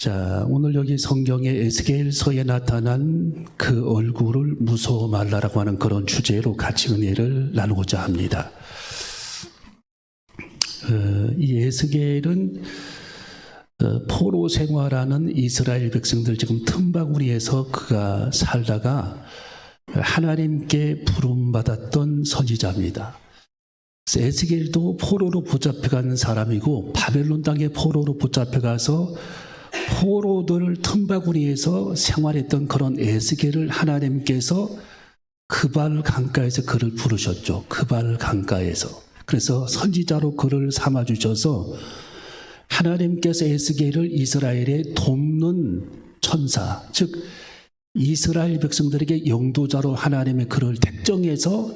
자, 오늘 여기 성경의 에스겔서에 나타난 그 얼굴을 무서워 말라라고 하는 그런 주제로 같이 은혜를 나누고자 합니다. 이 에스겔은 포로 생활하는 이스라엘 백성들 지금 틈바구니에서 그가 살다가 하나님께 부름받았던 선지자입니다. 에스겔도 포로로 붙잡혀간 사람이고 바벨론 땅에 포로로 붙잡혀가서 포로들 틈바구니에서 생활했던 그런 에스겔을 하나님께서 그발 강가에서 그를 부르셨죠. 그발 강가에서. 그래서 선지자로 그를 삼아주셔서 하나님께서 에스겔을 이스라엘에 돕는 천사, 즉 이스라엘 백성들에게 영도자로 하나님의 그를 택정해서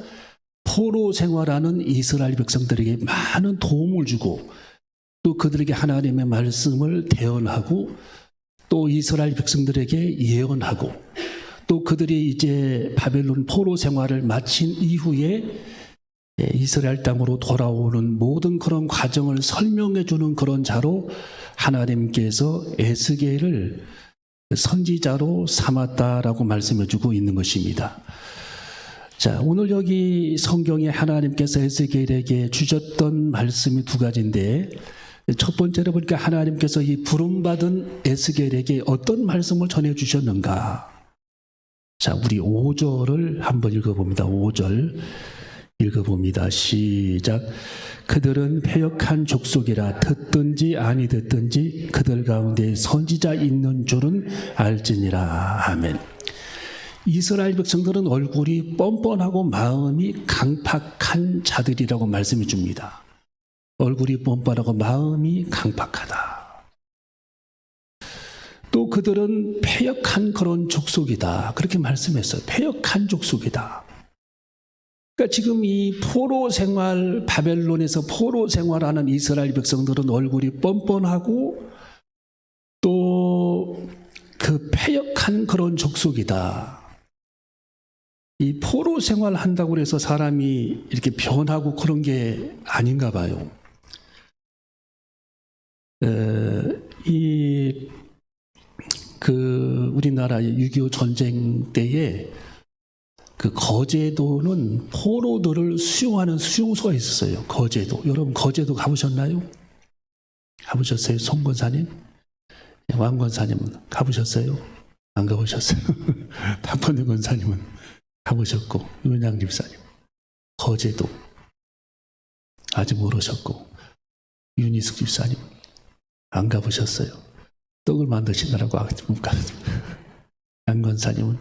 포로 생활하는 이스라엘 백성들에게 많은 도움을 주고 또 그들에게 하나님의 말씀을 대언하고 또 이스라엘 백성들에게 예언하고 또 그들이 이제 바벨론 포로 생활을 마친 이후에 이스라엘 땅으로 돌아오는 모든 그런 과정을 설명해 주는 그런 자로 하나님께서 에스겔을 선지자로 삼았다라고 말씀해 주고 있는 것입니다. 자, 오늘 여기 성경에 하나님께서 에스겔에게 주셨던 말씀이 두 가지인데 첫 번째로 보니까 하나님께서 이 부름받은 에스겔에게 어떤 말씀을 전해주셨는가. 자, 우리 5절을 한번 읽어봅니다. 5절 읽어봅니다. 시작. 그들은 패역한 족속이라 듣든지 아니 듣든지 그들 가운데 선지자 있는 줄은 알지니라. 아멘. 이스라엘 백성들은 얼굴이 뻔뻔하고 마음이 강팍한 자들이라고 말씀해 줍니다. 얼굴이 뻔뻔하고 마음이 강팍하다. 또 그들은 패역한 그런 족속이다. 그렇게 말씀했어요. 패역한 족속이다. 그러니까 지금 이 포로 생활, 바벨론에서 포로 생활하는 이스라엘 백성들은 얼굴이 뻔뻔하고 또 그 패역한 그런 족속이다. 이 포로 생활 한다고 해서 사람이 이렇게 변하고 그런 게 아닌가 봐요. 우리나라의 6.25 전쟁 때에 그 거제도는 포로들을 수용하는 수용소가 있었어요. 거제도. 여러분 거제도 가보셨나요? 가보셨어요? 송 권사님? 왕 권사님은 가보셨어요? 안 가보셨어요? 박건희 권사님은 가보셨고, 윤양 집사님 거제도 아직 모르셨고, 윤희숙 집사님 안 가보셨어요? 떡을 만드시느라고 아직 못 가셨어요. 양 권사님은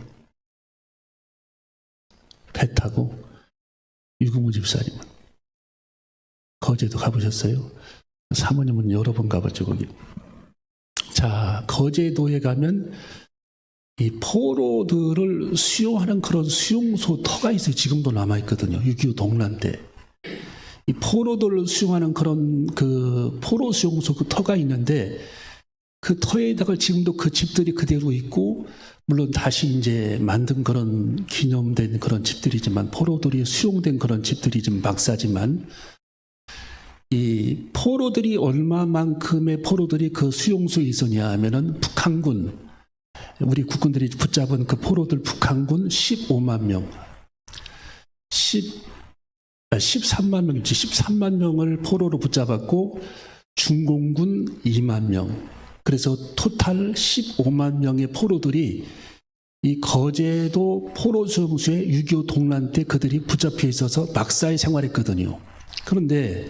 배 타고, 유구무 집사님은 거제도 가보셨어요? 사모님은 여러 번 가봤죠 거기. 자, 거제도에 가면 이 포로들을 수용하는 그런 수용소 터가 있어요. 지금도 남아있거든요. 6.25 동란 때. 이 포로들을 수용하는 그런 그 포로 수용소 그 터가 있는데 그 터에다가 지금도 그 집들이 그대로 있고 물론 다시 이제 만든 그런 기념된 그런 집들이지만 포로들이 수용된 그런 집들이 좀 막사지만 이 포로들이 얼마만큼의 포로들이 그 수용소에 있었냐 하면은 북한군 우리 국군들이 붙잡은 그 포로들 북한군 15만 명 13만 명이지 13만 명을 포로로 붙잡았고 중공군 2만 명 그래서 토탈 15만 명의 포로들이 이 거제도 포로 수용소에 6.25 동란 때 그들이 붙잡혀 있어서 막사에 생활했거든요. 그런데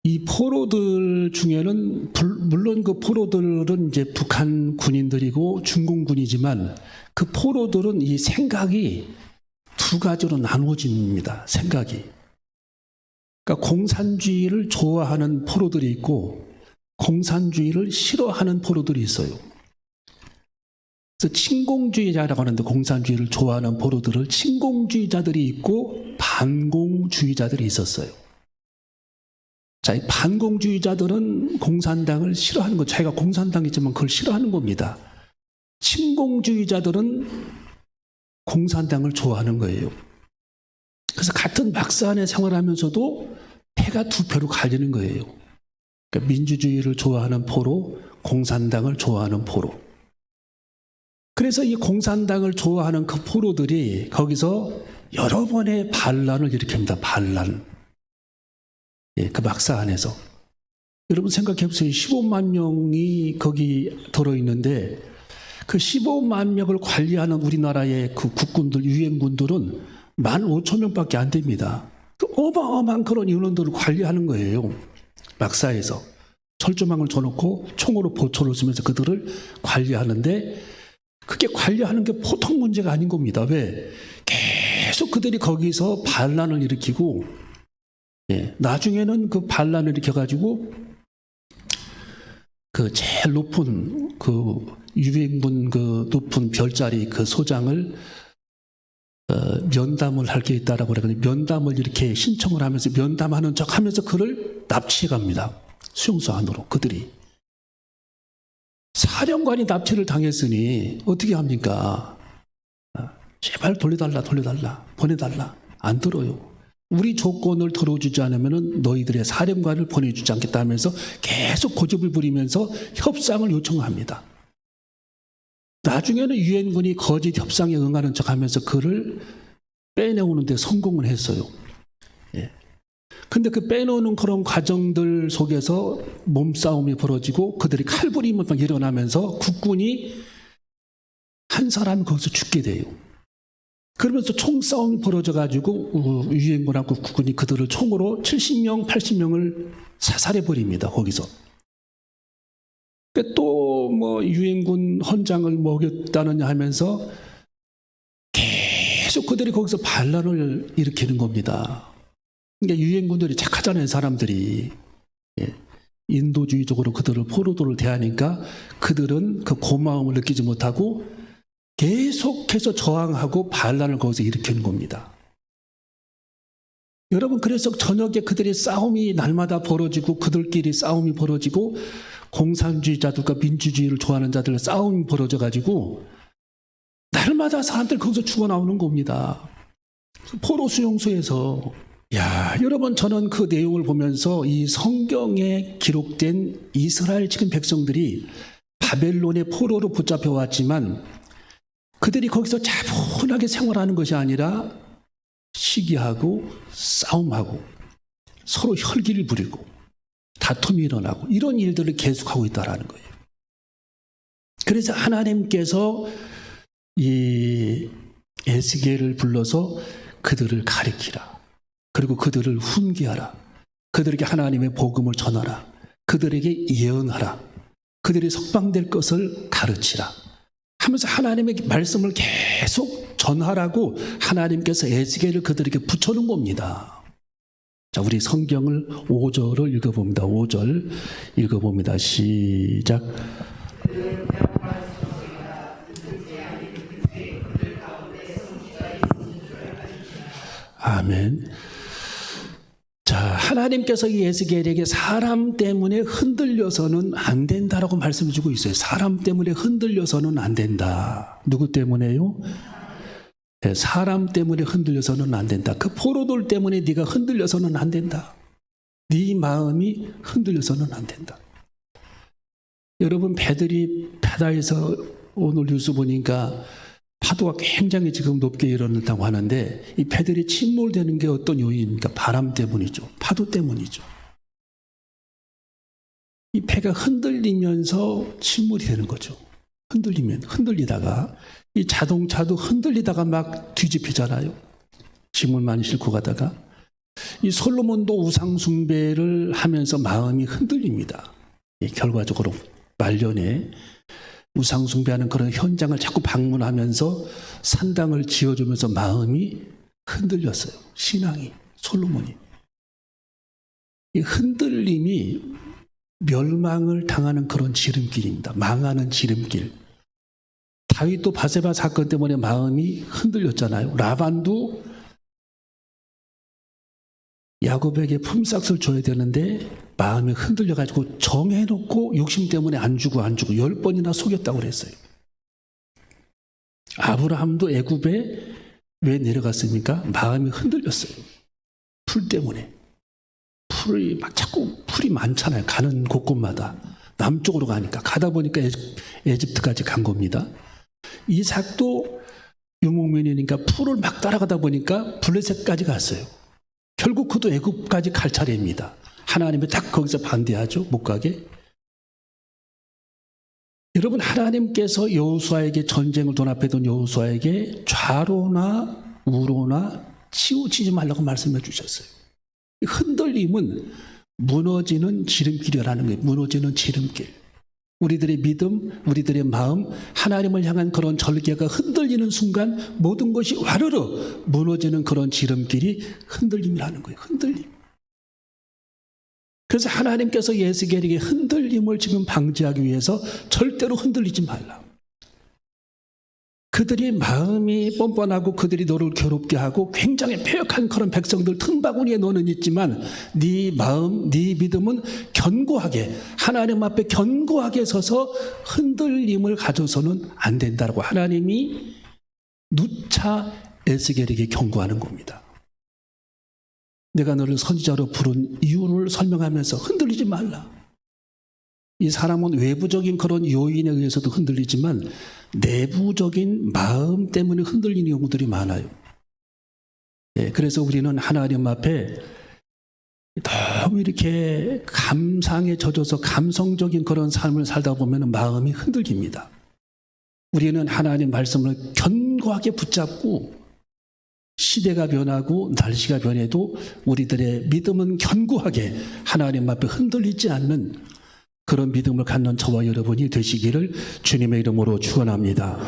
이 포로들 중에는 물론 그 포로들은 이제 북한 군인들이고 중공군이지만 그 포로들은 이 생각이 두 가지로 나누어집니다. 생각이. 그러니까 공산주의를 좋아하는 포로들이 있고 공산주의를 싫어하는 포로들이 있어요. 그래서 친공주의자라고 하는데 공산주의를 좋아하는 포로들을 친공주의자들이 있고 반공주의자들이 있었어요. 자, 이 반공주의자들은 공산당을 싫어하는 거, 자기가 공산당이지만 그걸 싫어하는 겁니다. 친공주의자들은 공산당을 좋아하는 거예요. 그래서 같은 막사 안에 생활하면서도 패가 두 패로 갈리는 거예요. 그러니까 민주주의를 좋아하는 포로, 공산당을 좋아하는 포로. 그래서 이 공산당을 좋아하는 그 포로들이 거기서 여러 번의 반란을 일으킵니다. 반란. 예, 그 막사 안에서. 여러분 생각해 보세요. 15만 명이 거기 들어있는데 그 15만 명을 관리하는 우리나라의 그 국군들, 유엔군들은 15,000명밖에 안 됩니다. 그 어마어마한 그런 인원들을 관리하는 거예요. 막사에서. 철조망을 쳐놓고 총으로 보초를 쓰면서 그들을 관리하는데 그게 관리하는 게 보통 문제가 아닌 겁니다. 왜? 계속 그들이 거기서 반란을 일으키고, 예, 나중에는 그 반란을 일으켜가지고 그 제일 높은 그 유엔군 그 높은 별자리 그 소장을 면담을 할 게 있다라고 그러거든요. 면담을 이렇게 신청을 하면서 면담하는 척 하면서 그를 납치해 갑니다. 수용소 안으로 그들이. 사령관이 납치를 당했으니 어떻게 합니까? 제발 돌려달라, 보내달라. 안 들어요. 우리 조건을 들어주지 않으면 너희들의 사령관을 보내주지 않겠다 하면서 계속 고집을 부리면서 협상을 요청합니다. 나중에는 유엔군이 거짓 협상에 응하는 척하면서 그를 빼내오는 데 성공을 했어요. 예. 근데 그 빼놓는 그런 과정들 속에서 몸싸움이 벌어지고 그들이 칼부림이 막 일어나면서 국군이 한 사람이 거기서 죽게 돼요. 그러면서 총싸움이 벌어져가지고 유엔군하고 국군이 그들을 총으로 70명, 80명을 사살해버립니다. 거기서. 또 뭐 유엔군 헌장을 먹였다느냐 하면서 계속 그들이 거기서 반란을 일으키는 겁니다. 그러니까 유엔군들이 착하잖아요, 사람들이. 예. 인도주의적으로 그들을 포로들을 대하니까 그들은 그 고마움을 느끼지 못하고 계속해서 저항하고 반란을 거기서 일으키는 겁니다. 여러분, 그래서 저녁에 그들의 싸움이 날마다 벌어지고 그들끼리 싸움이 벌어지고 공산주의자들과 민주주의를 좋아하는 자들의 싸움이 벌어져가지고 날마다 사람들 거기서 죽어나오는 겁니다. 포로 수용소에서. 야, 여러분, 저는 그 내용을 보면서 이 성경에 기록된 이스라엘 지금 백성들이 바벨론의 포로로 붙잡혀 왔지만 그들이 거기서 차분하게 생활하는 것이 아니라 시기하고 싸움하고 서로 혈기를 부리고 다툼이 일어나고 이런 일들을 계속하고 있다는 거예요. 그래서 하나님께서 이 에스겔을 불러서 그들을 가리키라. 그리고 그들을 훈계하라. 그들에게 하나님의 복음을 전하라. 그들에게 예언하라. 그들이 석방될 것을 가르치라. 하면서 하나님의 말씀을 계속 전하라고 하나님께서 에스겔을 그들에게 붙여놓은 겁니다. 자, 우리 성경을 5절을 읽어봅니다. 5절 읽어봅니다. 시작. 아멘. 자, 하나님께서 이 에스겔에게 사람 때문에 흔들려서는 안 된다라고 말씀해 주고 있어요. 사람 때문에 흔들려서는 안 된다. 누구 때문에요? 네, 사람 때문에 흔들려서는 안 된다. 그 포로들 때문에 네가 흔들려서는 안 된다. 네 마음이 흔들려서는 안 된다. 여러분, 배들이 바다에서 오늘 뉴스 보니까 파도가 굉장히 지금 높게 일어난다고 하는데 이 배들이 침몰되는 게 어떤 요인입니까? 바람 때문이죠. 파도 때문이죠. 이 배가 흔들리면서 침몰이 되는 거죠. 흔들리다가 이 자동차도 흔들리다가 막 뒤집히잖아요. 짐을 많이 싣고 가다가 이 솔로몬도 우상 숭배를 하면서 마음이 흔들립니다. 결과적으로 말년에 우상 숭배하는 그런 현장을 자꾸 방문하면서 산당을 지어주면서 마음이 흔들렸어요. 신앙이, 솔로몬이. 이 흔들림이 멸망을 당하는 그런 지름길입니다. 망하는 지름길. 다윗도 바세바 사건 때문에 마음이 흔들렸잖아요. 라반도 야곱에게 품삯을 줘야 되는데 마음이 흔들려가지고 정해놓고 욕심 때문에 안 주고 10번이나 속였다고 그랬어요. 아브라함도 애굽에 왜 내려갔습니까? 마음이 흔들렸어요. 풀 때문에. 풀이 막 자꾸 풀이 많잖아요. 가는 곳곳마다. 남쪽으로 가니까. 가다 보니까 에집트까지 간 겁니다. 이삭도 유목민이니까 풀을 막 따라가다 보니까 블레셋까지 갔어요. 결국 그도 애굽까지 갈 차례입니다. 하나님이 딱 거기서 반대하죠. 못 가게. 여러분, 하나님께서 여호수아에게 전쟁을 눈앞에 둔 여호수아에게 좌로나 우로나 치우치지 말라고 말씀해 주셨어요. 흔들림은 무너지는 지름길이라는 거예요. 무너지는 지름길. 우리들의 믿음, 우리들의 마음, 하나님을 향한 그런 절개가 흔들리는 순간 모든 것이 와르르 무너지는 그런 지름길이 흔들림이라는 거예요. 흔들림. 그래서 하나님께서 에스겔에게 흔들림을 지금 방지하기 위해서 절대로 흔들리지 말라. 그들이 마음이 뻔뻔하고 그들이 너를 괴롭게 하고 굉장히 패역한 그런 백성들 틈바구니에 너는 있지만 네 마음, 네 믿음은 견고하게 하나님 앞에 견고하게 서서 흔들림을 가져서는 안 된다고 하나님이 누차 에스겔에게 경고하는 겁니다. 내가 너를 선지자로 부른 이유를 설명하면서 흔들리지 말라. 이 사람은 외부적인 그런 요인에 의해서도 흔들리지만 내부적인 마음 때문에 흔들리는 경우들이 많아요. 그래서 우리는 하나님 앞에 너무 이렇게 감상에 젖어서 감성적인 그런 삶을 살다 보면 마음이 흔들립니다. 우리는 하나님 말씀을 견고하게 붙잡고 시대가 변하고 날씨가 변해도 우리들의 믿음은 견고하게 하나님 앞에 흔들리지 않는 그런 믿음을 갖는 저와 여러분이 되시기를 주님의 이름으로 축원합니다.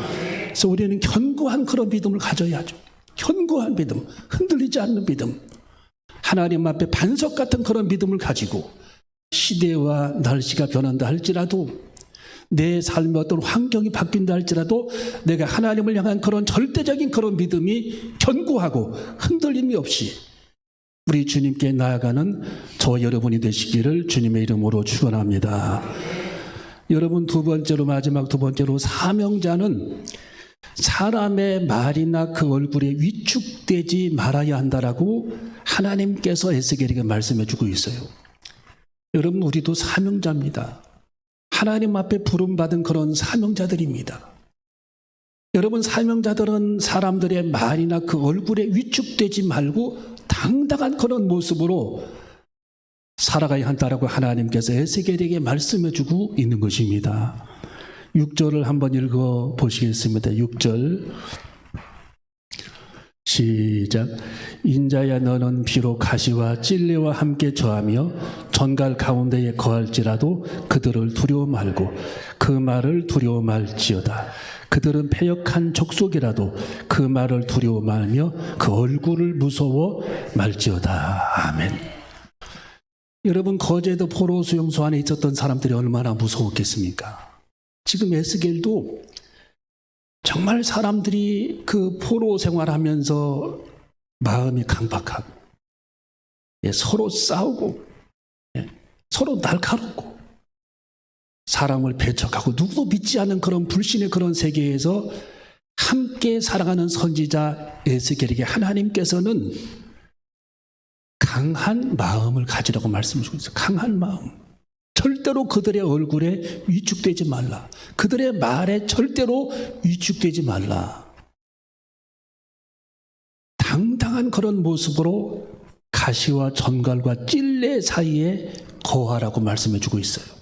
그래서 우리는 견고한 그런 믿음을 가져야죠. 견고한 믿음, 흔들리지 않는 믿음, 하나님 앞에 반석 같은 그런 믿음을 가지고 시대와 날씨가 변한다 할지라도 내 삶의 어떤 환경이 바뀐다 할지라도 내가 하나님을 향한 그런 절대적인 그런 믿음이 견고하고 흔들림이 없이 우리 주님께 나아가는 저와 여러분이 되시기를 주님의 이름으로 축원합니다. 여러분, 마지막 두 번째로 사명자는 사람의 말이나 그 얼굴에 위축되지 말아야 한다라고 하나님께서 에스겔에게 말씀해 주고 있어요. 여러분, 우리도 사명자입니다. 하나님 앞에 부름받은 그런 사명자들입니다. 여러분, 사명자들은 사람들의 말이나 그 얼굴에 위축되지 말고 당당한 그런 모습으로 살아가야 한다라고 하나님께서 에스겔에게 말씀해 주고 있는 것입니다. 6절을 한번 읽어 보시겠습니다. 6절 시작. 인자야, 너는 비록 가시와 찔레와 함께 저하며 전갈 가운데에 거할지라도 그들을 두려워 말고 그 말을 두려워 말지어다. 그들은 패역한 족속이라도 그 말을 두려워 말며 그 얼굴을 무서워 말지어다. 아멘. 여러분, 거제도 포로 수용소 안에 있었던 사람들이 얼마나 무서웠겠습니까? 지금 에스겔도 정말 사람들이 그 포로 생활하면서 마음이 강박하고 서로 싸우고 서로 날카롭고 사람을 배척하고 누구도 믿지 않는 그런 불신의 그런 세계에서 함께 살아가는 선지자 에스겔에게 하나님께서는 강한 마음을 가지라고 말씀 주고 있어요. 강한 마음. 절대로 그들의 얼굴에 위축되지 말라. 그들의 말에 절대로 위축되지 말라. 당당한 그런 모습으로 가시와 전갈과 찔레 사이에 거하라고 말씀해 주고 있어요.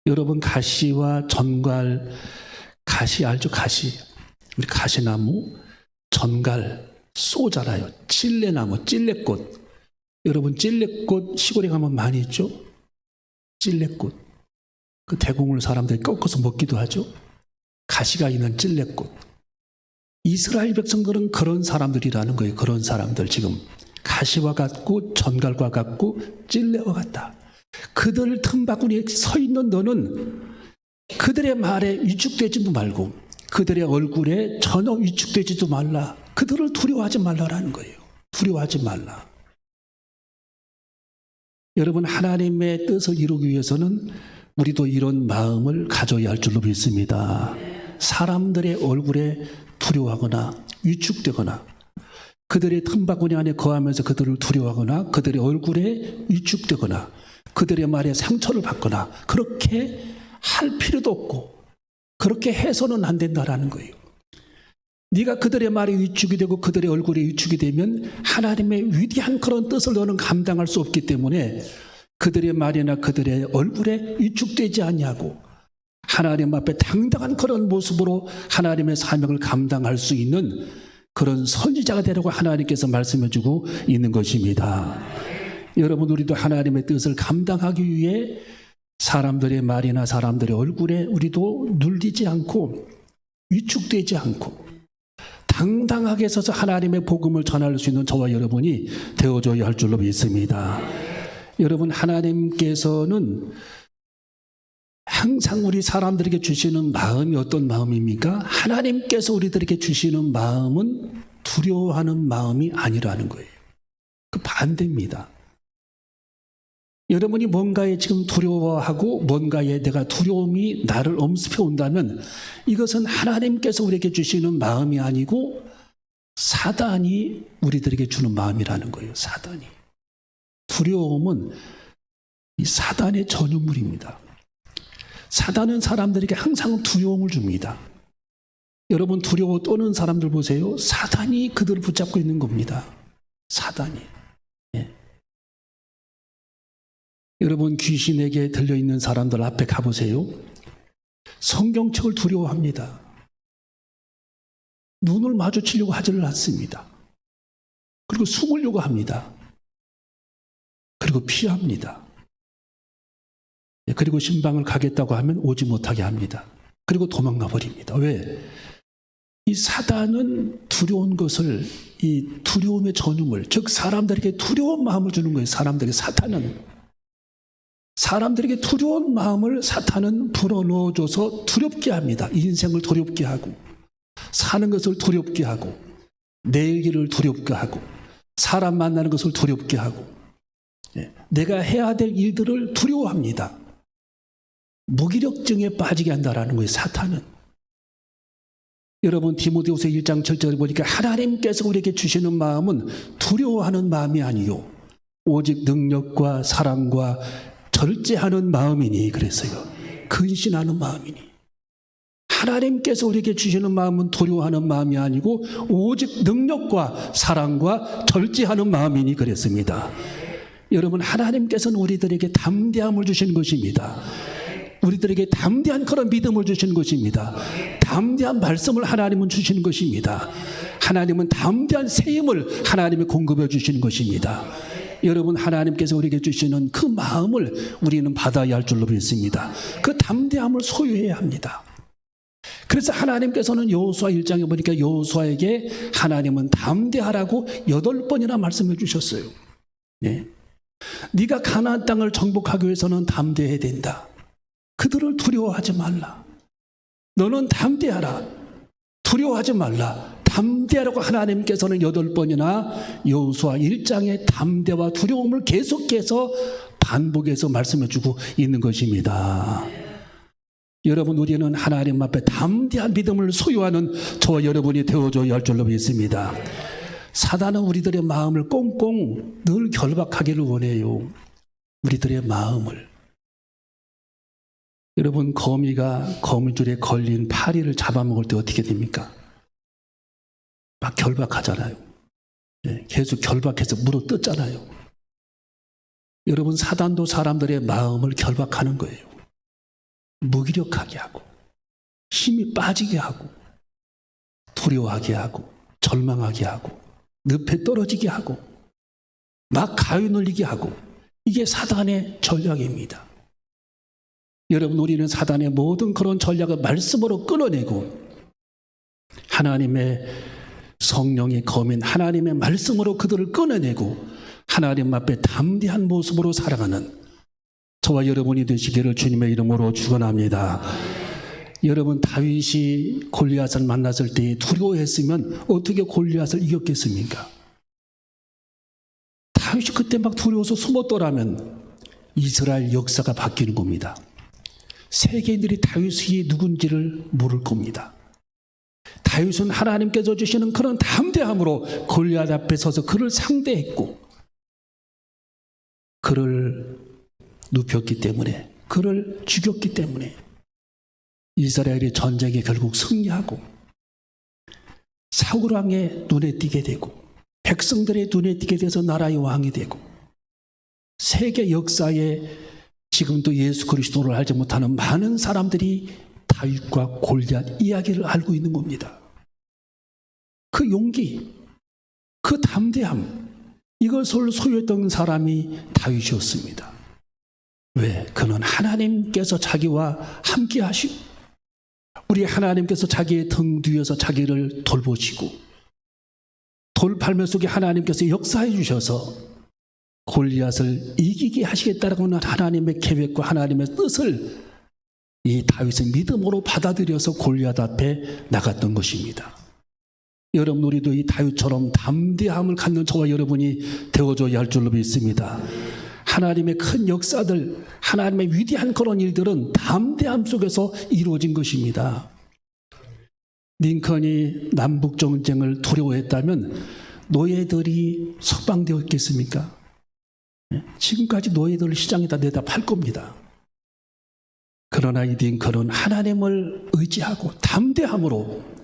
여러분, 가시와 전갈, 가시 알죠? 가시. 우리 가시나무, 전갈, 쏘잖아요. 찔레나무, 찔레꽃. 여러분, 찔레꽃 시골에 가면 많이 있죠? 찔레꽃. 그 대공을 사람들이 꺾어서 먹기도 하죠. 가시가 있는 찔레꽃. 이스라엘 백성들은 그런 사람들이라는 거예요. 그런 사람들. 지금 가시와 같고 전갈과 같고 찔레와 같다. 그들 틈바구니에 서 있는 너는 그들의 말에 위축되지도 말고 그들의 얼굴에 전혀 위축되지도 말라. 그들을 두려워하지 말라라는 거예요. 두려워하지 말라. 여러분, 하나님의 뜻을 이루기 위해서는 우리도 이런 마음을 가져야 할 줄로 믿습니다. 사람들의 얼굴에 두려워하거나 위축되거나 그들의 틈바구니 안에 거하면서 그들을 두려워하거나 그들의 얼굴에 위축되거나 그들의 말에 상처를 받거나 그렇게 할 필요도 없고 그렇게 해서는 안 된다라는 거예요. 네가 그들의 말에 위축이 되고 그들의 얼굴에 위축이 되면 하나님의 위대한 그런 뜻을 너는 감당할 수 없기 때문에 그들의 말이나 그들의 얼굴에 위축되지 않냐고 하나님 앞에 당당한 그런 모습으로 하나님의 사명을 감당할 수 있는 그런 선지자가 되라고 하나님께서 말씀해 주고 있는 것입니다. 여러분, 우리도 하나님의 뜻을 감당하기 위해 사람들의 말이나 사람들의 얼굴에 우리도 눌리지 않고 위축되지 않고 당당하게 서서 하나님의 복음을 전할 수 있는 저와 여러분이 되어줘야 할 줄로 믿습니다. 여러분, 하나님께서는 항상 우리 사람들에게 주시는 마음이 어떤 마음입니까? 하나님께서 우리들에게 주시는 마음은 두려워하는 마음이 아니라는 거예요. 그 반대입니다. 여러분이 뭔가에 지금 두려워하고 뭔가에 내가 두려움이 나를 엄습해 온다면 이것은 하나님께서 우리에게 주시는 마음이 아니고 사단이 우리들에게 주는 마음이라는 거예요. 사단이. 두려움은 이 사단의 전유물입니다. 사단은 사람들에게 항상 두려움을 줍니다. 여러분, 두려워 떠는 사람들 보세요. 사단이 그들을 붙잡고 있는 겁니다. 사단이. 예. 여러분, 귀신에게 들려있는 사람들 앞에 가보세요. 성경책을 두려워합니다. 눈을 마주치려고 하지를 않습니다. 그리고 숨으려고 합니다. 그리고 피합니다. 그리고 신방을 가겠다고 하면 오지 못하게 합니다. 그리고 도망가 버립니다. 왜? 이 사단은 두려운 것을, 이 두려움의 전유물, 즉 사람들에게 두려운 마음을 주는 거예요. 사람들에게 두려운 마음을 사탄은 불어넣어줘서 두렵게 합니다. 인생을 두렵게 하고 사는 것을 두렵게 하고 내일 길을 두렵게 하고 사람 만나는 것을 두렵게 하고 내가 해야 될 일들을 두려워합니다. 무기력증에 빠지게 한다라는 거예요. 사탄은. 여러분, 디모데후서 1장 7절에 보니까 하나님께서 우리에게 주시는 마음은 두려워하는 마음이 아니요 오직 능력과 사랑과 절제하는 마음이니 그랬어요. 근신하는 마음이니. 하나님께서 우리에게 주시는 마음은 두려워하는 마음이 아니고 오직 능력과 사랑과 절제하는 마음이니 그랬습니다. 여러분, 하나님께서는 우리들에게 담대함을 주시는 것입니다. 우리들에게 담대한 그런 믿음을 주시는 것입니다. 담대한 말씀을 하나님은 주시는 것입니다. 하나님은 담대한 새 힘을 하나님이 공급해 주시는 것입니다. 여러분, 하나님께서 우리에게 주시는 그 마음을 우리는 받아야 할 줄로 믿습니다. 그 담대함을 소유해야 합니다. 그래서 하나님께서는 여호수아 1장에 보니까 여호수아에게 하나님은 담대하라고 8번이나 말씀해 주셨어요. 네. 네가 가나안 땅을 정복하기 위해서는 담대해야 된다. 그들을 두려워하지 말라. 너는 담대하라. 두려워하지 말라. 담대하라고 하나님께서는 8번이나 여호수아 1장의 담대와 두려움을 계속해서 반복해서 말씀해주고 있는 것입니다. 여러분, 우리는 하나님 앞에 담대한 믿음을 소유하는 저와 여러분이 되어줘야 할 줄로 믿습니다. 사단은 우리들의 마음을 꽁꽁 늘 결박하기를 원해요. 우리들의 마음을. 여러분, 거미가 거미줄에 걸린 파리를 잡아먹을 때 어떻게 됩니까? 막 결박하잖아요. 계속 결박해서 물어뜯잖아요. 여러분, 사단도 사람들의 마음을 결박하는 거예요. 무기력하게 하고 힘이 빠지게 하고 두려워하게 하고 절망하게 하고 늪에 떨어지게 하고 막 가위 눌리게 하고 이게 사단의 전략입니다. 여러분, 우리는 사단의 모든 그런 전략을 말씀으로 끊어내고 하나님의 성령이 거민 하나님의 말씀으로 그들을 끊어내고 하나님 앞에 담대한 모습으로 살아가는 저와 여러분이 되시기를 주님의 이름으로 축원합니다. 여러분, 다윗이 골리앗을 만났을 때 두려워했으면 어떻게 골리앗을 이겼겠습니까? 다윗이 그때 막 두려워서 숨었더라면 이스라엘 역사가 바뀌는 겁니다. 세계인들이 다윗이 누군지를 모를 겁니다. 다윗은 하나님께서 주시는 그런 담대함으로 골리앗 앞에 서서 그를 상대했고 그를 눕혔기 때문에, 그를 죽였기 때문에 이스라엘이 전쟁에 결국 승리하고 사울 왕의 눈에 띄게 되고 백성들의 눈에 띄게 돼서 나라의 왕이 되고 세계 역사에 지금도 예수 그리스도를 알지 못하는 많은 사람들이 다윗과 골리앗 이야기를 알고 있는 겁니다. 그 용기, 그 담대함, 이것을 소유했던 사람이 다윗이었습니다. 왜? 그는 하나님께서 자기와 함께 하시고 우리 하나님께서 자기의 등 뒤에서 자기를 돌보시고 돌팔매 속에 하나님께서 역사해 주셔서 골리앗을 이기게 하시겠다라는 하나님의 계획과 하나님의 뜻을 이 다윗의 믿음으로 받아들여서 골리앗 앞에 나갔던 것입니다. 여러분, 우리도 이 다윗처럼 담대함을 갖는 저와 여러분이 되어줘야 할 줄로 믿습니다. 하나님의 큰 역사들, 하나님의 위대한 그런 일들은 담대함 속에서 이루어진 것입니다. 링컨이 남북전쟁을 두려워했다면 노예들이 석방되었겠습니까? 지금까지 노예들을 시장에다 내다 팔 겁니다. 그러나 이 링컨은 하나님을 의지하고 담대함으로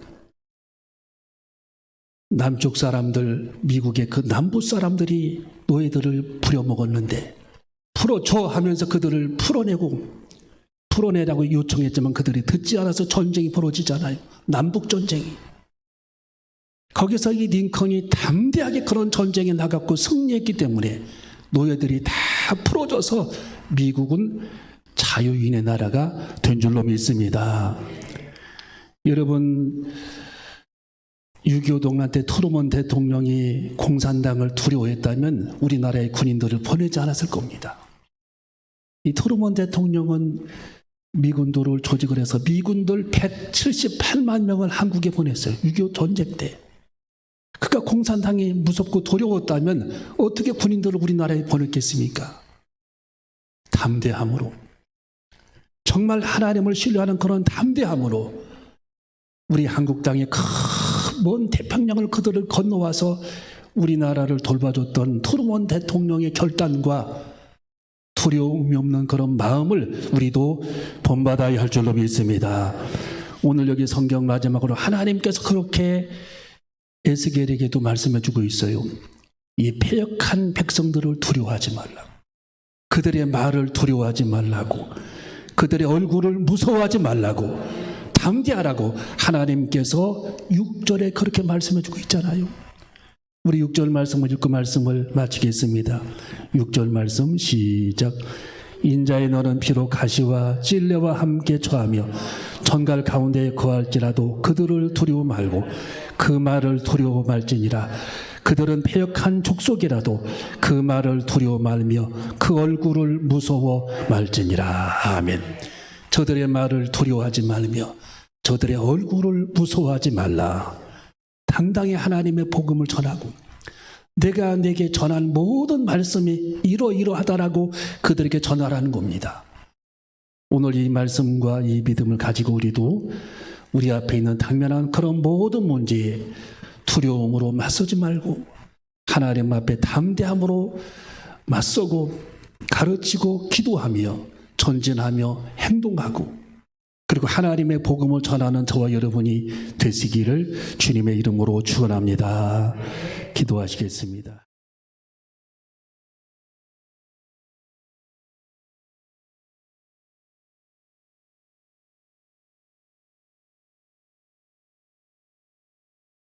남쪽 사람들, 미국의 그 남부 사람들이 노예들을 부려먹었는데 풀어줘 하면서 그들을 풀어내라고 요청했지만 그들이 듣지 않아서 전쟁이 벌어지잖아요. 남북전쟁이. 거기서 이 링컨이 담대하게 그런 전쟁에 나갔고 승리했기 때문에 노예들이 다 풀어져서 미국은 자유인의 나라가 된 줄로 믿습니다. 여러분, 6.25 동란 때 트루먼 대통령이 공산당을 두려워했다면 우리나라의 군인들을 보내지 않았을 겁니다. 이 트루먼 대통령은 미군들을 조직을 해서 미군들 178만 명을 한국에 보냈어요. 6.25 전쟁 때. 그러니까 공산당이 무섭고 두려웠다면 어떻게 군인들을 우리나라에 보냈겠습니까? 담대함으로, 정말 하나님을 신뢰하는 그런 담대함으로 우리 한국 땅에 먼 태평양을 그들을 건너와서 우리나라를 돌봐줬던 트루먼 대통령의 결단과 두려움이 없는 그런 마음을 우리도 본받아야 할 줄로 믿습니다. 오늘 여기 성경 마지막으로 하나님께서 그렇게 에스겔에게도 말씀해 주고 있어요. 이 패역한 백성들을 두려워하지 말라고, 그들의 말을 두려워하지 말라고, 그들의 얼굴을 무서워하지 말라고, 담대하라고 하나님께서 6절에 그렇게 말씀해 주고 있잖아요. 우리 6절 말씀을 읽고 말씀을 마치겠습니다. 6절 말씀 시작. 인자의 너는 비록 가시와 찔레와 함께 처하며 전갈 가운데 거할지라도 그들을 두려워 말고 그 말을 두려워 말지니라. 그들은 패역한 족속이라도 그 말을 두려워 말며 그 얼굴을 무서워 말지니라. 아멘. 저들의 말을 두려워하지 말며 저들의 얼굴을 무서워하지 말라. 당당히 하나님의 복음을 전하고 내가 내게 전한 모든 말씀이 이러이러하다라고 그들에게 전하라는 겁니다. 오늘 이 말씀과 이 믿음을 가지고 우리도 우리 앞에 있는 당면한 그런 모든 문제에 두려움으로 맞서지 말고 하나님 앞에 담대함으로 맞서고 가르치고 기도하며 전진하며 행동하고 그리고 하나님의 복음을 전하는 저와 여러분이 되시기를 주님의 이름으로 축원합니다. 기도하시겠습니다.